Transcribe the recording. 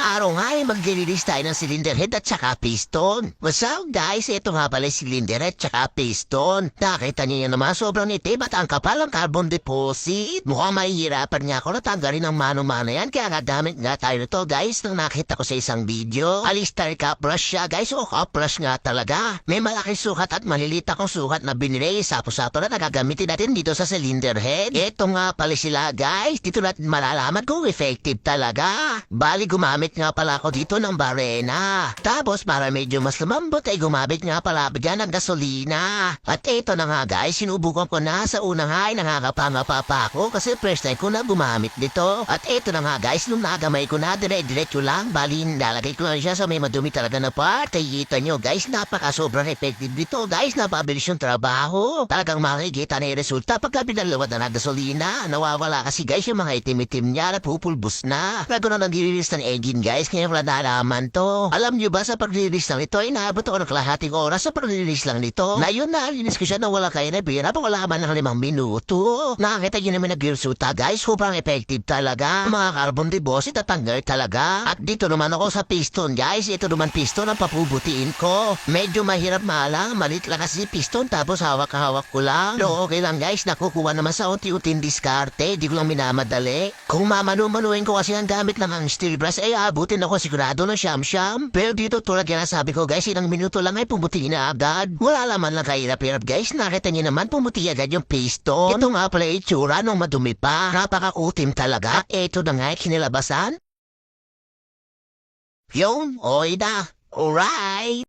araw nga ay mag-release tayo ng cylinder head at saka piston. What's up guys? Ito nga pala cylinder head at saka piston. Nakita niyo yan naman sobrang nitib at ang kapal ang carbon deposit. Mukhang mahihirapan nga ako natanggalin ang mano-mano yan kaya nga gamit nga tayo nito guys nang nakita ko sa isang video. Alistar cup brush siya guys o cup brush nga talaga. May malaking sukat at malilit akong sukat na binili. Sapo-sapo na nagagamitin natin dito sa cylinder head. Ito nga pala sila guys. Dito natin malalaman kung effective talaga. Bali gumamit nga pala ako dito ng barena. Tapos para medyo mas lumambot ay gumamit nga pala bigyan ng gasolina. At ito na nga guys, sinubukan ko na sa una nga ay nakakapangapa pa ako kasi first time ko na gumamit dito. At ito na nga guys, nung nagamay ko na dire-diretso lang, bali nalagay ko na siya sa may madumi talaga na part. Ay kita nyo guys, napaka sobrang effective dito guys, napabilis yung trabaho. Talagang makikita na yung resulta pagka binalawad na ng gasolina. Nawawala kasi guys yung mga itim-itim niya na pupulbos na. Bago na nag-release ng engine guys, kaya wala nalaman to. Alam nyo ba sa pag-release lang nito, inaabot ako ng kalahating oras sa pag-release lang nito. Na yun na-release ko siya na wala kayo na bira, pang wala man ng 5 minuto. Nakakita nyo naman nag-resulta guys, sobrang effective talaga. Mga carbon deposit at tanggal talaga. At dito naman ako sa piston guys, ito naman piston ang papubutiin ko. Medyo mahirap malang, malit lang kasi piston tapos hawak-hawak ko lang. Pero okay lang guys, nakukuha naman sa unti-unting diskarte, di ko lang minamadali. Kung mamanu-manuin ko kasi ang gamit lang ang steel brush ay abutin ako sigurado ng siyam-siyam. Pero dito tulad yan sabi ko guys, ilang minuto lang ay pumuti na agad. Wala naman lang kahirap-hirap guys, nakita niyo naman pumuti agad yung piston. Ito nga pala itsura nung madumi pa. Napakakutim talaga. Ito na nga kinilabasan. Yun, oy na. Alright.